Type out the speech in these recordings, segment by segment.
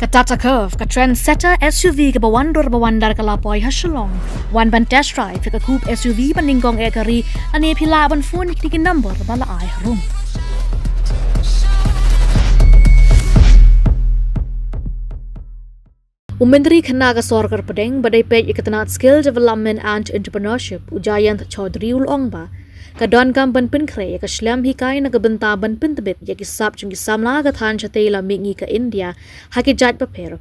Katata Curve, ka trendsetter SUV ka bawandar kalapoy hasalong. One ban test drive ka coupe SUV paningkong ekari ani pila ban phone tikin number bala ay harum. Menteri Khanaga Sarkar Padang badai page ikatanat skill development and entrepreneurship Ujayant Chaudhry Ulongba kadon kam ban pin kre ka shlam hikai na gabanta ban pin tabit ya kisap chung kisamla ka than chatela mingi ka India haki jat pa per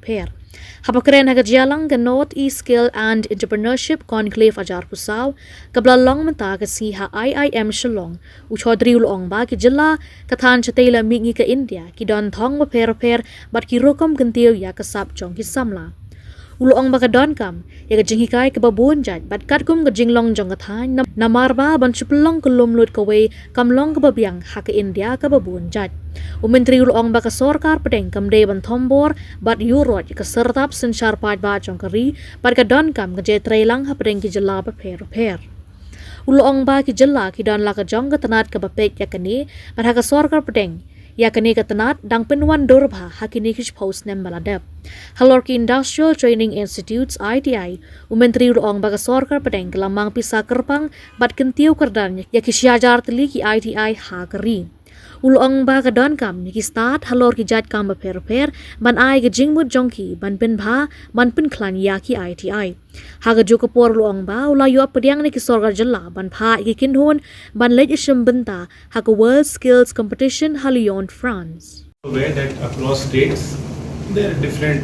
hapakren ha jalang ka North East Skill and Entrepreneurship Conclave ajar pusaw kabla long menta ka siha IIM Shillong u Chaudhry Ulongba ki jilla ka than chatela mingi ka India ki don thong pa per bat ki rokom gantiyo ya kasap chung kisamla Ulong baka don kam, ya ka jinghikai ka babun jaj, bat kat kum ka jinglong jong kathay, na marba ban chupulong ka lumlut ka way, kam long ka babyang haka India ka babun jaj. Menteri Ulong baka Sarkar Padang kam day ban thombor, bat yurot ka sertap sensyar paj ba jong kari, bat ka don kam ka jetray lang ha Padang ki jala pa per. Ulong ba ki jala ki don la ka jong ka tanat ka bapet ya kani, bat haka Sarkar Padang, ya kani katanat dang pinwan dorbha hakini kish post nem baladep Halorki Industrial Training Institutes ITI Menteri Ulong baga Sarkar Padang lamang pisa kerpang bat kentiw kerdan ya kisyajar teli ki ITI ha kari Ulong baga don kam ki start halorki jat kam per ban ai ga jingmut jongki ban pin bha ban pin klan ya ki ITI haga jo kapor Ulong ba ulayo apdyang ni ki Sarkar jalla ban pha ki kinhon ban lej ishim benta haga World Skills Competition Halion France aware that across states there are different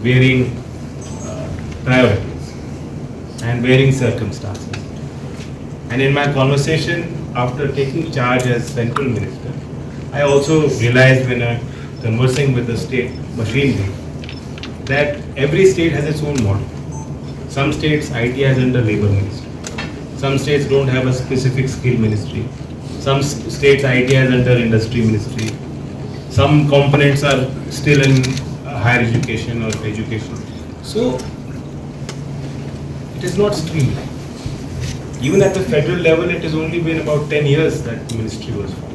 varying priorities and varying circumstances. And in my conversation after taking charge as central minister, I also realized when I conversing with the state machinery that every state has its own model. Some states IT has under labor ministry. Some states don't have a specific skill ministry. Some states IT has under industry ministry. Some components are still in higher education or education. So, it is not streamlined. Even at the federal level, it has only been about 10 years that the ministry was formed.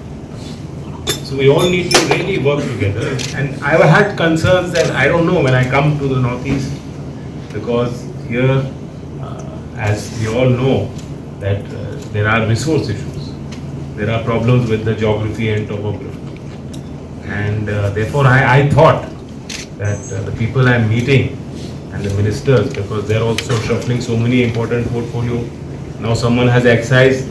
So, we all need to really work together. And I've had concerns that I don't know when I come to the Northeast, because here, as we all know, that there are resource issues. There are problems with the geography and topography. And therefore, I thought that the people I'm meeting and the ministers, because they're also shuffling so many important portfolio. Now someone has excise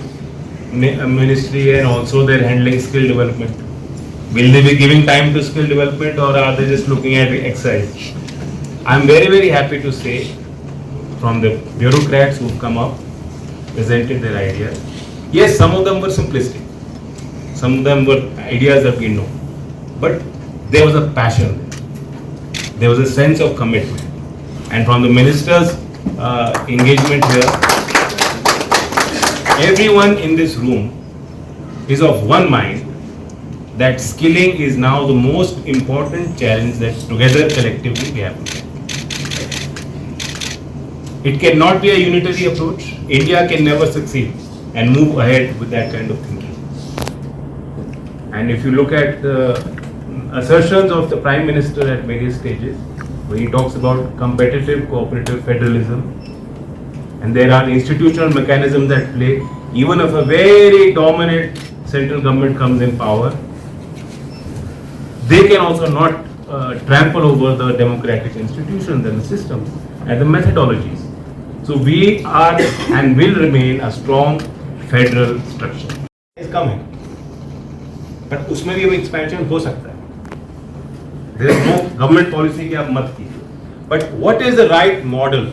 ministry and also they're handling skill development. Will they be giving time to skill development or are they just looking at excise? I'm very, very happy to say from the bureaucrats who've come up, presented their ideas. Yes, some of them were simplistic. Some of them were ideas that we know. But there was a passion. There was a sense of commitment. And from the minister's engagement here, everyone in this room is of one mind that skilling is now the most important challenge that together collectively we have to face. It cannot be a unitary approach. India can never succeed and move ahead with that kind of thinking. And if you look at the assertions of the Prime Minister at various stages, where he talks about competitive cooperative federalism, and there are institutional mechanisms at play, even if a very dominant central government comes in power, they can also not trample over the democratic institutions and the systems and the methodologies. So we are and will remain a strong federal structure. It's coming. But उसमें भी expansion हो सकता है. There is no government policy कि आप मत कीजिए. But what is the right model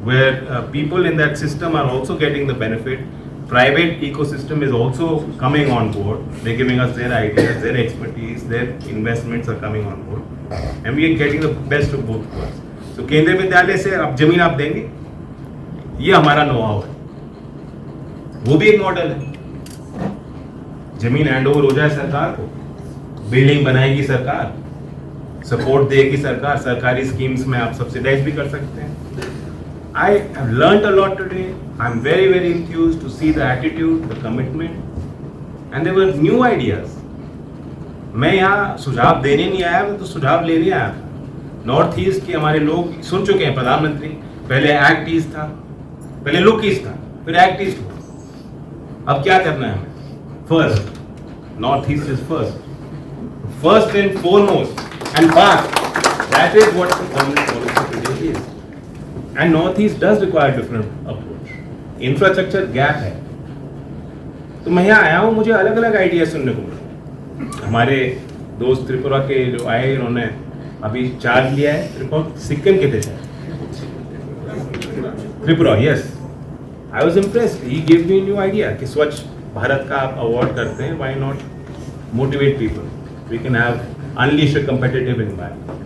where people in that system are also getting the benefit? Private ecosystem is also coming on board. They're giving us their ideas, their expertise, their investments are coming on board, and we are getting the best of both worlds. So केंद्रीय विद्यालय से आप जमीन आप देंगे, ये हमारा no-how है. वो भी एक मॉडल है. जमीन हैंड ओवर हो जाए सरकार को, बिल्डिंग बनाएगी सरकार, सपोर्ट देगी सरकार, सरकारी स्कीम्स में आप सब्सिडाइज भी कर सकते हैं. I have learnt a lot today. I'm very, very enthused to see the attitude, the commitment, and there were new ideas. मैं यहाँ सुझाव देने नहीं आया, मैं तो सुझाव लेने आया था. नॉर्थ ईस्ट के हमारे लोग सुन चुके हैं प्रधानमंत्री, पहले एक्ट ईस्ट था, पहले लुक ईस्ट था, फिर एक्ट ईस्ट हुआ। अब क्या करना है हमें? First, north east is first and foremost and fast. That is what the government policy today is. And North East does require different approach. Infrastructure gap है। तो मैं यहाँ आया हूँ, मुझे अलग अलग आइडिया सुनने को मिले। हमारे दोस्त त्रिपुरा के जो आए, इन्होंने अभी चार्ज लिया है। त्रिपुरा सिक्किम के थे शायद, Tripura, yes. I was impressed, he gave me new idea कि स्वच्छ भारत का आप अवार्ड करते हैं, why not motivate people, we can have unleash a competitive environment.